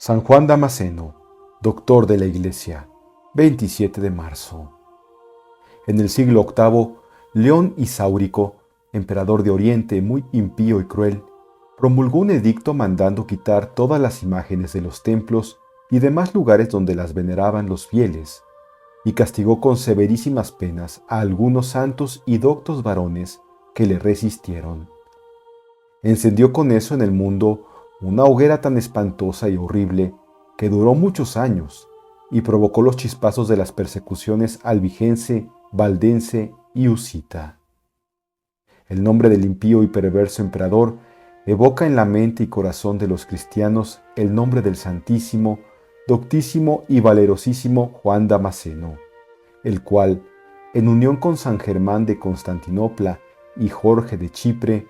San Juan Damasceno, doctor de la Iglesia, 27 de marzo. En el siglo VIII, León Isáurico, emperador de Oriente muy impío y cruel, promulgó un edicto mandando quitar todas las imágenes de los templos y demás lugares donde las veneraban los fieles, y castigó con severísimas penas a algunos santos y doctos varones que le resistieron. Encendió con eso en el mundo una hoguera tan espantosa y horrible que duró muchos años y provocó los chispazos de las persecuciones albigense, valdense y husita. El nombre del impío y perverso emperador evoca en la mente y corazón de los cristianos el nombre del santísimo, doctísimo y valerosísimo Juan Damasceno, el cual, en unión con San Germán de Constantinopla y Jorge de Chipre,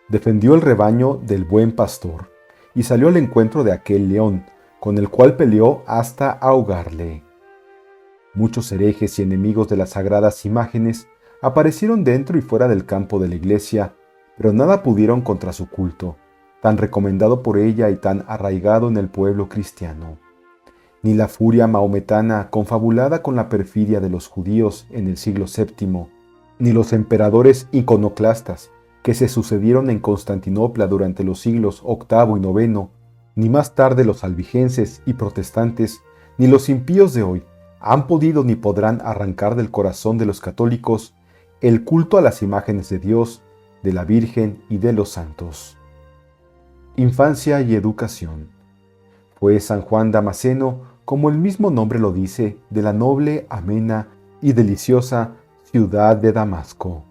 defendió el rebaño del buen pastor y salió al encuentro de aquel león, con el cual peleó hasta ahogarle. Muchos herejes y enemigos de las sagradas imágenes aparecieron dentro y fuera del campo de la iglesia, pero nada pudieron contra su culto, tan recomendado por ella y tan arraigado en el pueblo cristiano. Ni la furia mahometana confabulada con la perfidia de los judíos en el siglo VII, ni los emperadores iconoclastas que se sucedieron en Constantinopla durante los siglos VIII y IX, ni más tarde los albigenses y protestantes, ni los impíos de hoy, han podido ni podrán arrancar del corazón de los católicos el culto a las imágenes de Dios, de la Virgen y de los santos. Infancia y educación. Fue San Juan Damasceno, como el mismo nombre lo dice, de la noble, amena y deliciosa ciudad de Damasco.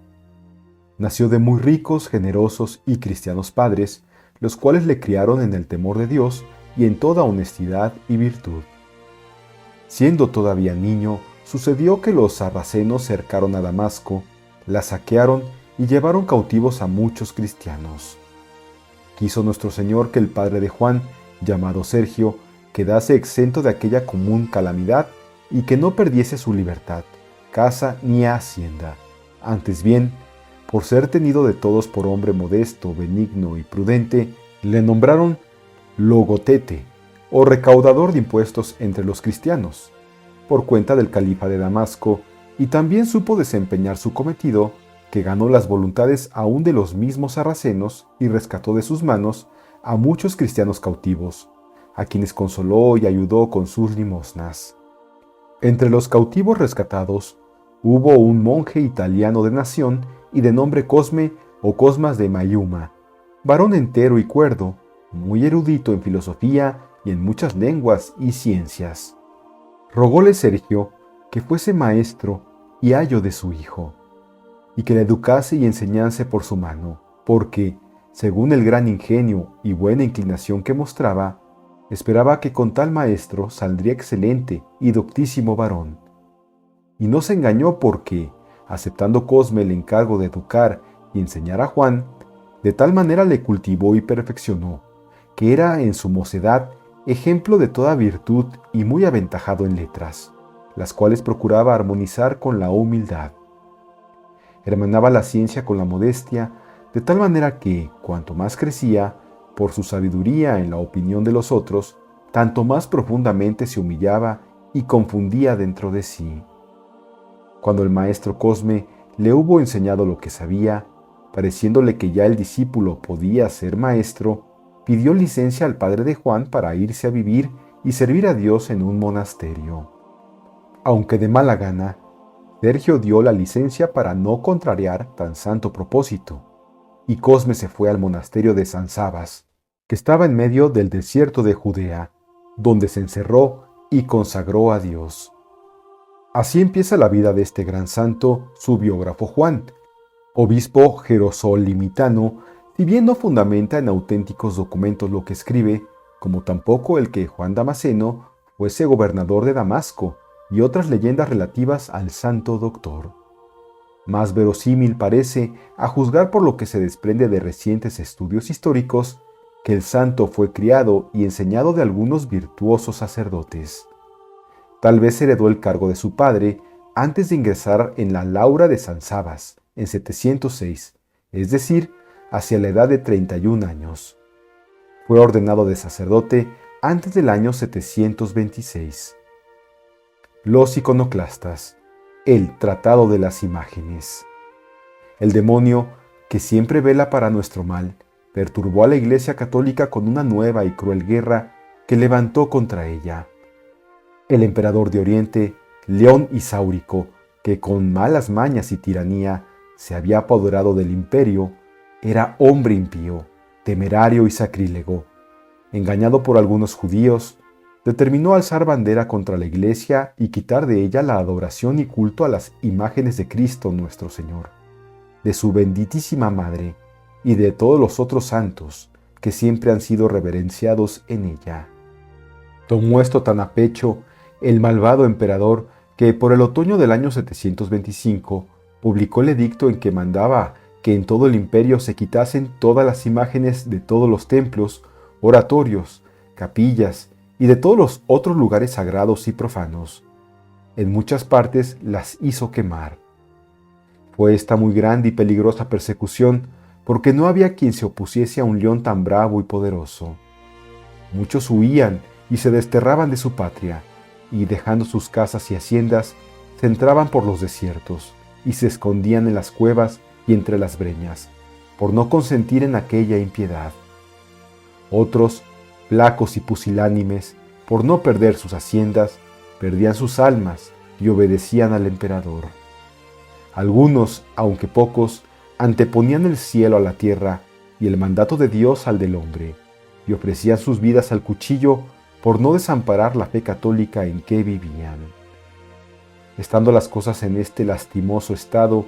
Nació de muy ricos, generosos y cristianos padres, los cuales le criaron en el temor de Dios y en toda honestidad y virtud. Siendo todavía niño, sucedió que los sarracenos cercaron a Damasco, la saquearon y llevaron cautivos a muchos cristianos. Quiso nuestro Señor que el padre de Juan, llamado Sergio, quedase exento de aquella común calamidad y que no perdiese su libertad, casa ni hacienda. Antes bien, por ser tenido de todos por hombre modesto, benigno y prudente, le nombraron logotete, o recaudador de impuestos entre los cristianos, por cuenta del califa de Damasco, y también supo desempeñar su cometido, que ganó las voluntades aún de los mismos sarracenos y rescató de sus manos a muchos cristianos cautivos, a quienes consoló y ayudó con sus limosnas. Entre los cautivos rescatados hubo un monje italiano de nación y de nombre Cosme o Cosmas de Mayuma, varón entero y cuerdo, muy erudito en filosofía y en muchas lenguas y ciencias. Rogóle Sergio que fuese maestro y ayo de su hijo, y que le educase y enseñase por su mano, porque, según el gran ingenio y buena inclinación que mostraba, esperaba que con tal maestro saldría excelente y doctísimo varón. Y no se engañó porque, aceptando Cosme el encargo de educar y enseñar a Juan, de tal manera le cultivó y perfeccionó, que era en su mocedad ejemplo de toda virtud y muy aventajado en letras, las cuales procuraba armonizar con la humildad. Hermanaba la ciencia con la modestia, de tal manera que, cuanto más crecía, por su sabiduría en la opinión de los otros, tanto más profundamente se humillaba y confundía dentro de sí. Cuando el maestro Cosme le hubo enseñado lo que sabía, pareciéndole que ya el discípulo podía ser maestro, pidió licencia al padre de Juan para irse a vivir y servir a Dios en un monasterio. Aunque de mala gana, Sergio dio la licencia para no contrariar tan santo propósito, y Cosme se fue al monasterio de San Sabas, que estaba en medio del desierto de Judea, donde se encerró y consagró a Dios. Así empieza la vida de este gran santo, su biógrafo Juan, obispo jerosolimitano, si bien no fundamenta en auténticos documentos lo que escribe, como tampoco el que Juan Damasceno fuese gobernador de Damasco y otras leyendas relativas al santo doctor. Más verosímil parece, a juzgar por lo que se desprende de recientes estudios históricos, que el santo fue criado y enseñado de algunos virtuosos sacerdotes. Tal vez heredó el cargo de su padre antes de ingresar en la Laura de San Sabas, en 706, es decir, hacia la edad de 31 años. Fue ordenado de sacerdote antes del año 726. Los iconoclastas, el tratado de las imágenes. El demonio, que siempre vela para nuestro mal, perturbó a la Iglesia Católica con una nueva y cruel guerra que levantó contra ella. El emperador de Oriente, León Isáurico, que con malas mañas y tiranía se había apoderado del imperio, era hombre impío, temerario y sacrílego. Engañado por algunos judíos, determinó alzar bandera contra la Iglesia y quitar de ella la adoración y culto a las imágenes de Cristo nuestro Señor, de su benditísima Madre y de todos los otros santos que siempre han sido reverenciados en ella. Tomó esto tan a pecho el malvado emperador que por el otoño del año 725 publicó el edicto en que mandaba que en todo el imperio se quitasen todas las imágenes de todos los templos, oratorios, capillas y de todos los otros lugares sagrados y profanos. En muchas partes las hizo quemar. Fue esta muy grande y peligrosa persecución porque no había quien se opusiese a un león tan bravo y poderoso. Muchos huían y se desterraban de su patria, y dejando sus casas y haciendas, se entraban por los desiertos y se escondían en las cuevas y entre las breñas, por no consentir en aquella impiedad. Otros, flacos y pusilánimes, por no perder sus haciendas, perdían sus almas y obedecían al emperador. Algunos, aunque pocos, anteponían el cielo a la tierra y el mandato de Dios al del hombre, y ofrecían sus vidas al cuchillo por no desamparar la fe católica en que vivían. Estando las cosas en este lastimoso estado,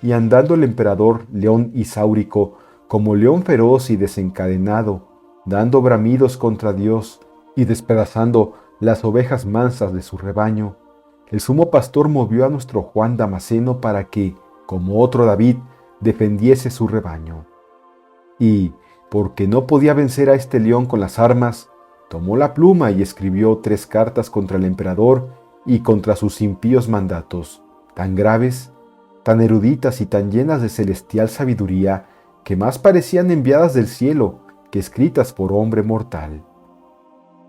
y andando el emperador León Isáurico como león feroz y desencadenado, dando bramidos contra Dios y despedazando las ovejas mansas de su rebaño, el sumo pastor movió a nuestro Juan Damasceno para que, como otro David, defendiese su rebaño. Y, porque no podía vencer a este león con las armas, tomó la pluma y escribió 3 cartas contra el emperador y contra sus impíos mandatos, tan graves, tan eruditas y tan llenas de celestial sabiduría, que más parecían enviadas del cielo que escritas por hombre mortal.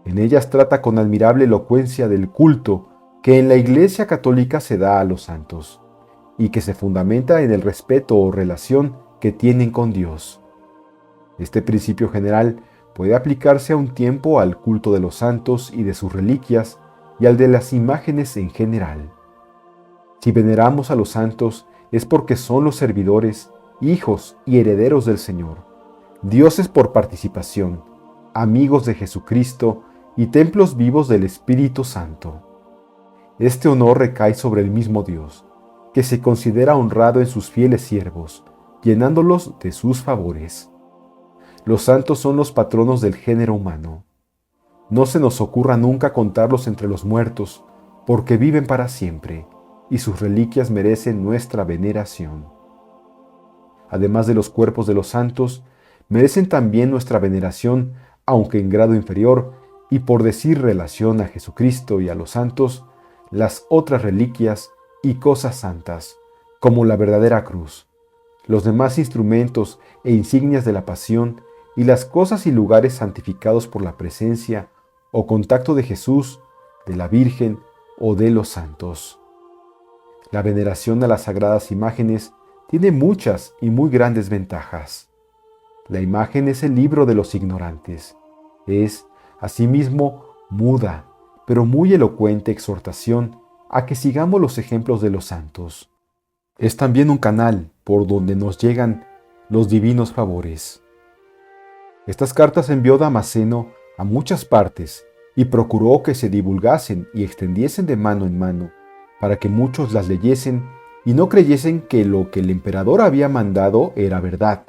En ellas trata con admirable elocuencia del culto que en la Iglesia Católica se da a los santos, y que se fundamenta en el respeto o relación que tienen con Dios. Este principio general puede aplicarse a un tiempo al culto de los santos y de sus reliquias y al de las imágenes en general. Si veneramos a los santos es porque son los servidores, hijos y herederos del Señor, dioses por participación, amigos de Jesucristo y templos vivos del Espíritu Santo. Este honor recae sobre el mismo Dios, que se considera honrado en sus fieles siervos, llenándolos de sus favores. Los santos son los patronos del género humano. No se nos ocurra nunca contarlos entre los muertos, porque viven para siempre, y sus reliquias merecen nuestra veneración. Además de los cuerpos de los santos, merecen también nuestra veneración, aunque en grado inferior, y por decir relación a Jesucristo y a los santos, las otras reliquias y cosas santas, como la verdadera cruz, los demás instrumentos e insignias de la pasión y las cosas y lugares santificados por la presencia o contacto de Jesús, de la Virgen o de los santos. La veneración a las sagradas imágenes tiene muchas y muy grandes ventajas. La imagen es el libro de los ignorantes. Es, asimismo, muda, pero muy elocuente exhortación a que sigamos los ejemplos de los santos. Es también un canal por donde nos llegan los divinos favores. Estas cartas envió Damasceno a muchas partes y procuró que se divulgasen y extendiesen de mano en mano, para que muchos las leyesen y no creyesen que lo que el emperador había mandado era verdad,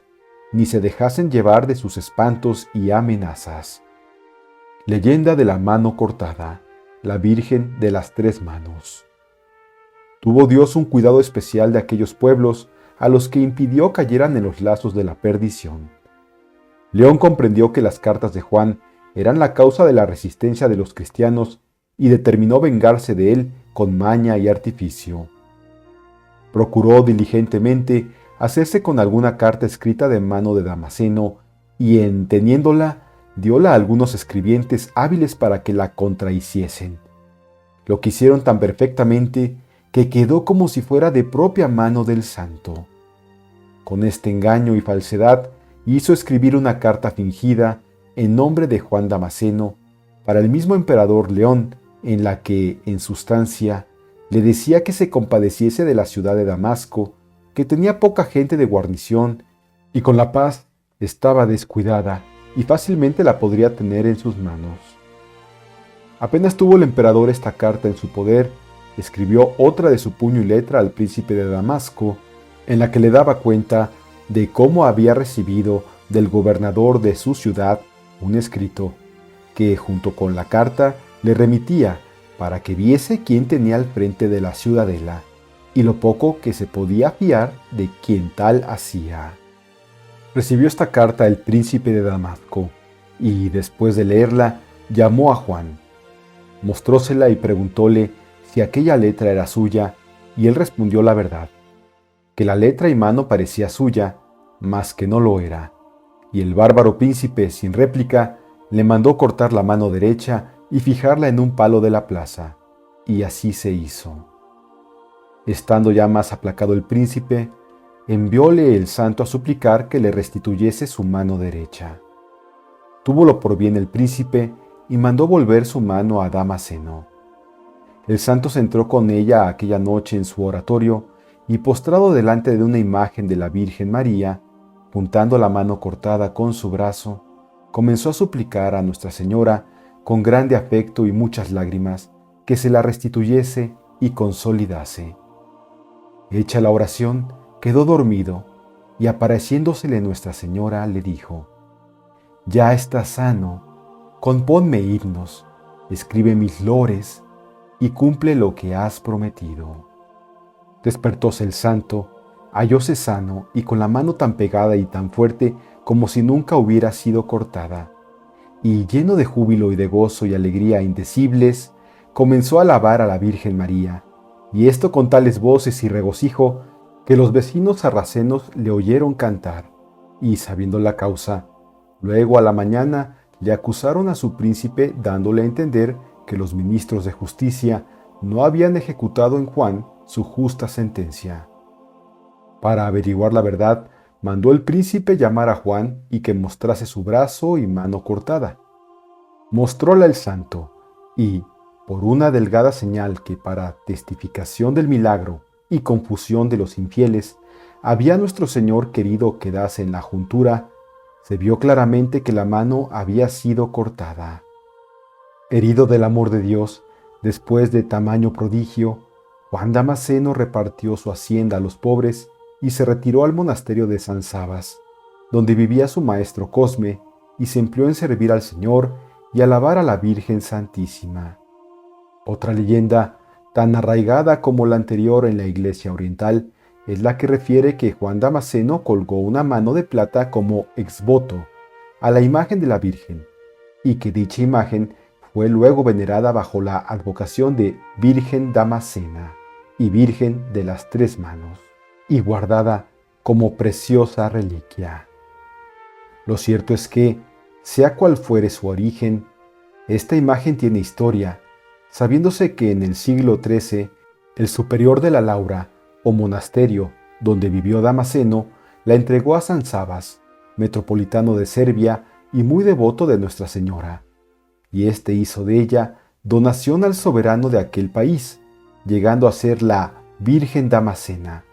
ni se dejasen llevar de sus espantos y amenazas. Leyenda de la mano cortada, la Virgen de las 3 manos. Tuvo Dios un cuidado especial de aquellos pueblos a los que impidió cayeran en los lazos de la perdición. León comprendió que las cartas de Juan eran la causa de la resistencia de los cristianos y determinó vengarse de él con maña y artificio. Procuró diligentemente hacerse con alguna carta escrita de mano de Damasceno y, en teniéndola, diola a algunos escribientes hábiles para que la contrahiciesen. Lo que hicieron tan perfectamente que quedó como si fuera de propia mano del santo. Con este engaño y falsedad hizo escribir una carta fingida en nombre de Juan Damasceno para el mismo emperador León, en la que, en sustancia, le decía que se compadeciese de la ciudad de Damasco, que tenía poca gente de guarnición y con la paz estaba descuidada y fácilmente la podría tener en sus manos. Apenas tuvo el emperador esta carta en su poder, escribió otra de su puño y letra al príncipe de Damasco, en la que le daba cuenta de cómo había recibido del gobernador de su ciudad un escrito, que junto con la carta le remitía para que viese quién tenía al frente de la ciudadela y lo poco que se podía fiar de quien tal hacía. Recibió esta carta el príncipe de Damasco y, después de leerla, llamó a Juan. Mostrósela y preguntóle si aquella letra era suya, y él respondió la verdad, que la letra y mano parecía suya, mas que no lo era. Y el bárbaro príncipe, sin réplica, le mandó cortar la mano derecha y fijarla en un palo de la plaza, y así se hizo. Estando ya más aplacado el príncipe, envióle el santo a suplicar que le restituyese su mano derecha. Túvolo por bien el príncipe y mandó volver su mano a Damasceno. El santo se entró con ella aquella noche en su oratorio y, postrado delante de una imagen de la Virgen María, juntando la mano cortada con su brazo, comenzó a suplicar a Nuestra Señora con grande afecto y muchas lágrimas que se la restituyese y consolidase. Hecha la oración, quedó dormido y, apareciéndosele Nuestra Señora, le dijo: «Ya estás sano, componme himnos, escribe mis lores y cumple lo que has prometido». Despertóse el santo, hallóse sano y con la mano tan pegada y tan fuerte como si nunca hubiera sido cortada, y lleno de júbilo y de gozo y alegría indecibles, comenzó a alabar a la Virgen María, y esto con tales voces y regocijo que los vecinos sarracenos le oyeron cantar, y sabiendo la causa, luego a la mañana le acusaron a su príncipe, dándole a entender que los ministros de justicia no habían ejecutado en Juan su justa sentencia. Para averiguar la verdad, mandó el príncipe llamar a Juan y que mostrase su brazo y mano cortada. Mostróla el santo, y, por una delgada señal que para testificación del milagro y confusión de los infieles había nuestro Señor querido quedase en la juntura, se vio claramente que la mano había sido cortada. Herido del amor de Dios, después de tamaño prodigio, Juan Damasceno repartió su hacienda a los pobres y se retiró al monasterio de San Sabas, donde vivía su maestro Cosme, y se empleó en servir al Señor y alabar a la Virgen Santísima. Otra leyenda, tan arraigada como la anterior en la Iglesia Oriental, es la que refiere que Juan Damasceno colgó una mano de plata como exvoto a la imagen de la Virgen, y que dicha imagen fue luego venerada bajo la advocación de Virgen Damascena y Virgen de las Tres Manos, y guardada como preciosa reliquia. Lo cierto es que, sea cual fuere su origen, esta imagen tiene historia, sabiéndose que en el siglo XIII, el superior de la Laura, o monasterio donde vivió Damasceno, la entregó a San Sabas, metropolitano de Serbia y muy devoto de Nuestra Señora, y éste hizo de ella donación al soberano de aquel país, llegando a ser la Virgen Damascena,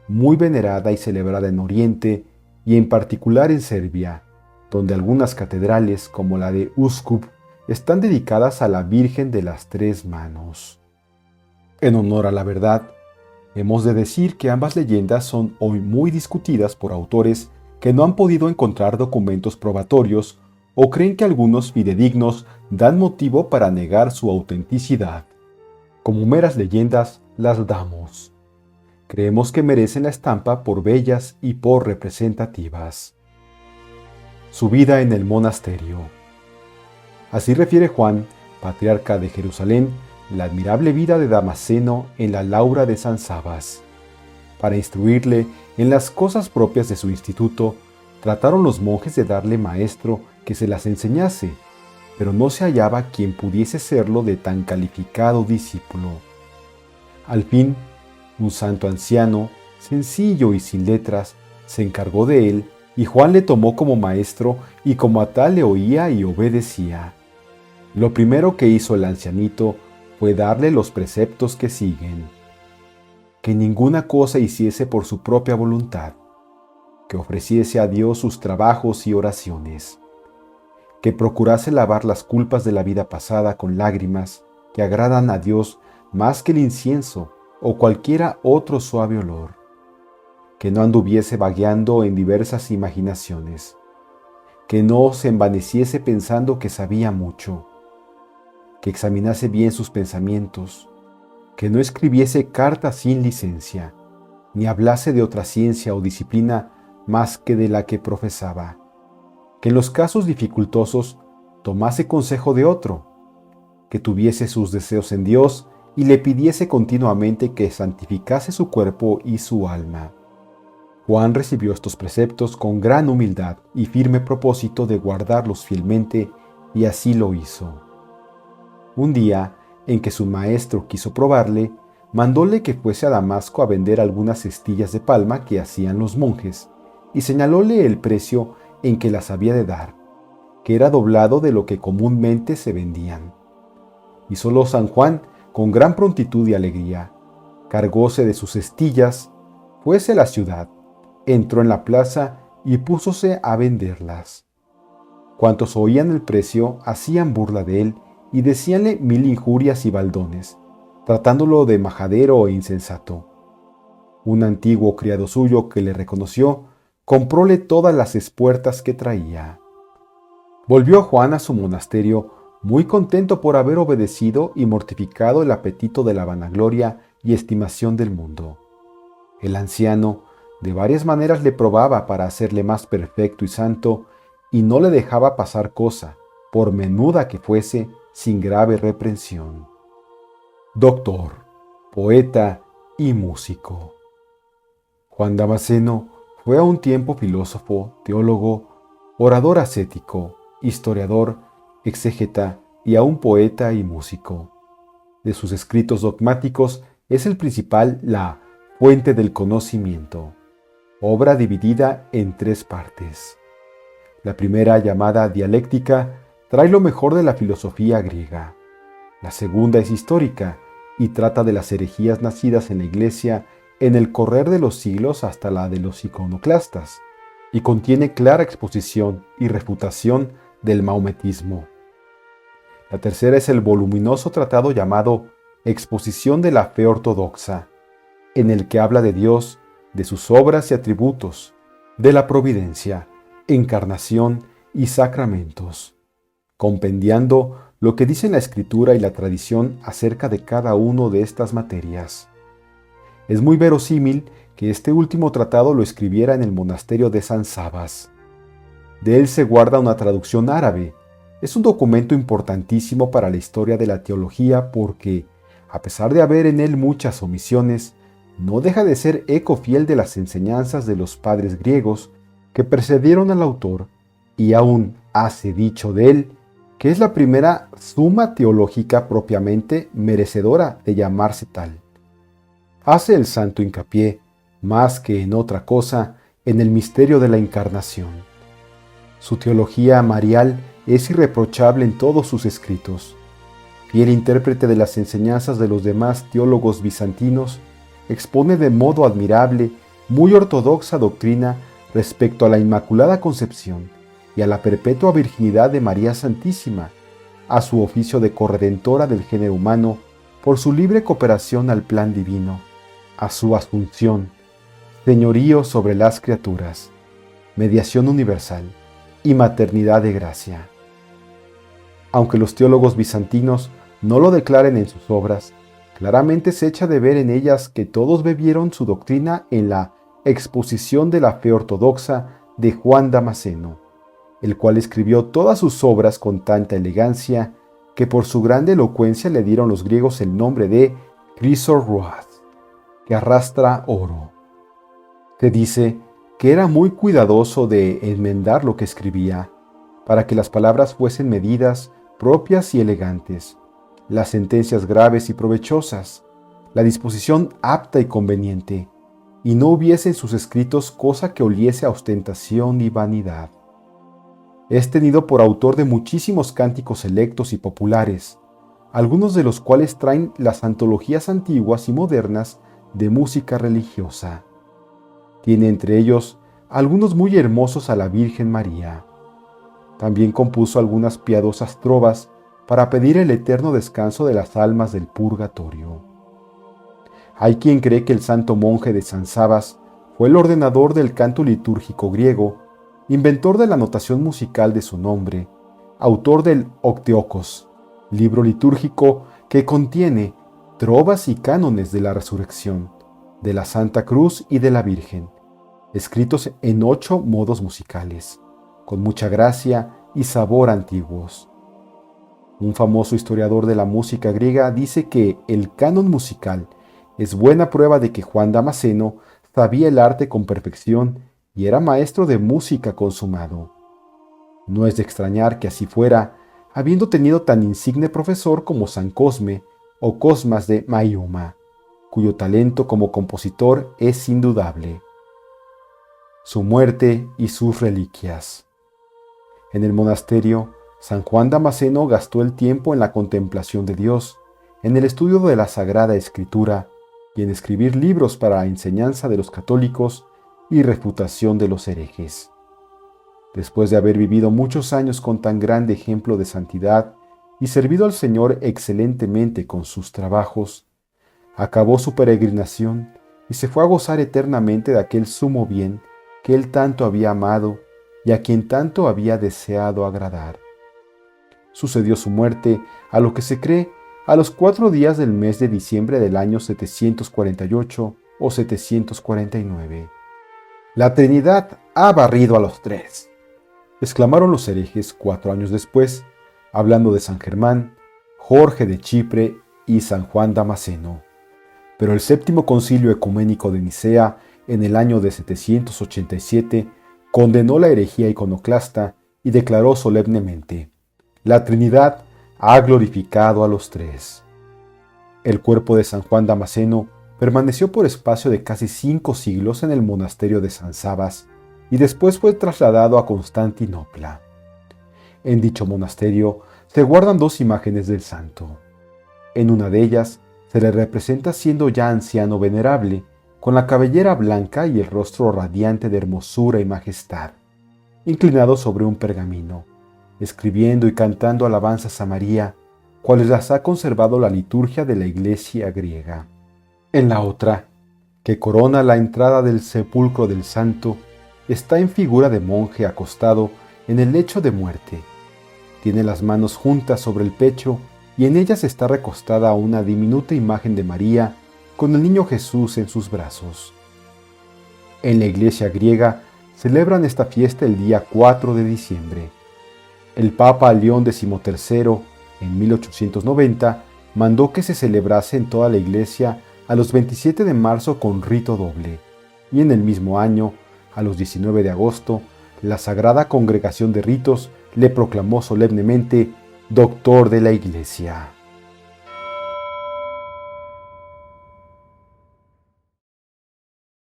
muy venerada y celebrada en Oriente y en particular en Serbia, donde algunas catedrales como la de Uskup están dedicadas a la Virgen de las Tres Manos. En honor a la verdad, hemos de decir que ambas leyendas son hoy muy discutidas por autores que no han podido encontrar documentos probatorios o creen que algunos fidedignos dan motivo para negar su autenticidad. Como meras leyendas las damos. Creemos que merecen la estampa por bellas y por representativas. Su vida en el monasterio. Así refiere Juan, patriarca de Jerusalén, la admirable vida de Damasceno en la Laura de San Sabas. Para instruirle en las cosas propias de su instituto, trataron los monjes de darle maestro que se las enseñase, pero no se hallaba quien pudiese serlo de tan calificado discípulo. Al fin, un santo anciano, sencillo y sin letras, se encargó de él, y Juan le tomó como maestro y como a tal le oía y obedecía. Lo primero que hizo el ancianito fue darle los preceptos que siguen: que ninguna cosa hiciese por su propia voluntad, que ofreciese a Dios sus trabajos y oraciones, que procurase lavar las culpas de la vida pasada con lágrimas que agradan a Dios más que el incienso o cualquiera otro suave olor, que no anduviese vagueando en diversas imaginaciones, que no se envaneciese pensando que sabía mucho, que examinase bien sus pensamientos, que no escribiese cartas sin licencia, ni hablase de otra ciencia o disciplina más que de la que profesaba, que en los casos dificultosos tomase consejo de otro, que tuviese sus deseos en Dios y le pidiese continuamente que santificase su cuerpo y su alma. Juan recibió estos preceptos con gran humildad y firme propósito de guardarlos fielmente, y así lo hizo. Un día, en que su maestro quiso probarle, mandóle que fuese a Damasco a vender algunas cestillas de palma que hacían los monjes, y señalóle el precio en que las había de dar, que era doblado de lo que comúnmente se vendían. Hízolo San Juan con gran prontitud y alegría, cargóse de sus cestillas, fuese a la ciudad, entró en la plaza y púsose a venderlas. Cuantos oían el precio hacían burla de él y decíanle mil injurias y baldones, tratándolo de majadero e insensato. Un antiguo criado suyo que le reconoció, compróle todas las espuertas que traía. Volvió Juan a su monasterio muy contento por haber obedecido y mortificado el apetito de la vanagloria y estimación del mundo. El anciano de varias maneras le probaba para hacerle más perfecto y santo, y no le dejaba pasar cosa, por menuda que fuese, sin grave reprensión. Doctor, poeta y músico. Juan Damasceno fue a un tiempo filósofo, teólogo, orador ascético, historiador, exégeta y aún poeta y músico. De sus escritos dogmáticos es el principal la Fuente del Conocimiento, obra dividida en 3 partes. La primera, llamada Dialéctica, trae lo mejor de la filosofía griega. La segunda es histórica y trata de las herejías nacidas en la Iglesia en el correr de los siglos hasta la de los iconoclastas, y contiene clara exposición y refutación del maometismo. La tercera es el voluminoso tratado llamado Exposición de la Fe Ortodoxa, en el que habla de Dios, de sus obras y atributos, de la providencia, encarnación y sacramentos, compendiando lo que dicen la Escritura y la tradición acerca de cada uno de estas materias. Es muy verosímil que este último tratado lo escribiera en el monasterio de San Sabas. De él se guarda una traducción árabe. Es un documento importantísimo para la historia de la teología porque, a pesar de haber en él muchas omisiones, no deja de ser eco fiel de las enseñanzas de los padres griegos que precedieron al autor, y aún hace dicho de él que es la primera suma teológica propiamente merecedora de llamarse tal. Hace el santo hincapié, más que en otra cosa, en el misterio de la encarnación. Su teología marial es irreprochable en todos sus escritos. Fiel intérprete de las enseñanzas de los demás teólogos bizantinos, expone de modo admirable muy ortodoxa doctrina respecto a la Inmaculada Concepción y a la perpetua virginidad de María Santísima, a su oficio de corredentora del género humano por su libre cooperación al plan divino, a su asunción, señorío sobre las criaturas, mediación universal y maternidad de gracia. Aunque los teólogos bizantinos no lo declaren en sus obras, claramente se echa de ver en ellas que todos bebieron su doctrina en la Exposición de la Fe Ortodoxa de Juan Damasceno, el cual escribió todas sus obras con tanta elegancia que por su grande elocuencia le dieron los griegos el nombre de Chrysoroas, que arrastra oro. Se dice que era muy cuidadoso de enmendar lo que escribía, para que las palabras fuesen medidas, propias y elegantes, las sentencias graves y provechosas, la disposición apta y conveniente, y no hubiese en sus escritos cosa que oliese a ostentación y vanidad. Es tenido por autor de muchísimos cánticos selectos y populares, algunos de los cuales traen las antologías antiguas y modernas de música religiosa. Tiene entre ellos algunos muy hermosos a la Virgen María. También compuso algunas piadosas trovas para pedir el eterno descanso de las almas del purgatorio. Hay quien cree que el santo monje de San Sabas fue el ordenador del canto litúrgico griego, inventor de la notación musical de su nombre, autor del Octeokos, libro litúrgico que contiene trovas y cánones de la resurrección, de la Santa Cruz y de la Virgen, escritos en 8 modos musicales, con mucha gracia y sabor antiguos. Un famoso historiador de la música griega dice que el canon musical es buena prueba de que Juan Damasceno sabía el arte con perfección y era maestro de música consumado. No es de extrañar que así fuera, habiendo tenido tan insigne profesor como San Cosme o Cosmas de Maioma, cuyo talento como compositor es indudable. Su muerte y sus reliquias. En el monasterio, San Juan Damasceno gastó el tiempo en la contemplación de Dios, en el estudio de la Sagrada Escritura y en escribir libros para la enseñanza de los católicos y refutación de los herejes. Después de haber vivido muchos años con tan grande ejemplo de santidad y servido al Señor excelentemente con sus trabajos, acabó su peregrinación y se fue a gozar eternamente de aquel sumo bien que él tanto había amado y a quien tanto había deseado agradar. Sucedió su muerte, a lo que se cree, a los 4 días del mes de diciembre del año 748 o 749. «La Trinidad ha barrido a los 3», exclamaron los herejes 4 años después, hablando de San Germán, Jorge de Chipre y San Juan Damasceno. Pero el séptimo concilio ecuménico de Nicea, en el año de 787, condenó la herejía iconoclasta y declaró solemnemente: «La Trinidad ha glorificado a los 3». El cuerpo de San Juan Damasceno permaneció por espacio de casi 5 siglos en el monasterio de San Sabas y después fue trasladado a Constantinopla. En dicho monasterio se guardan 2 imágenes del santo. En una de ellas se le representa siendo ya anciano venerable, con la cabellera blanca y el rostro radiante de hermosura y majestad, inclinado sobre un pergamino, escribiendo y cantando alabanzas a María, cuales las ha conservado la liturgia de la Iglesia griega. En la otra, que corona la entrada del sepulcro del santo, está en figura de monje acostado en el lecho de muerte. Tiene las manos juntas sobre el pecho y en ellas está recostada una diminuta imagen de María con el niño Jesús en sus brazos. En la Iglesia griega celebran esta fiesta el día 4 de diciembre. El Papa León XIII, en 1890, mandó que se celebrase en toda la Iglesia a los 27 de marzo con rito doble, y en el mismo año, a los 19 de agosto, la Sagrada Congregación de Ritos le proclamó solemnemente Doctor de la Iglesia.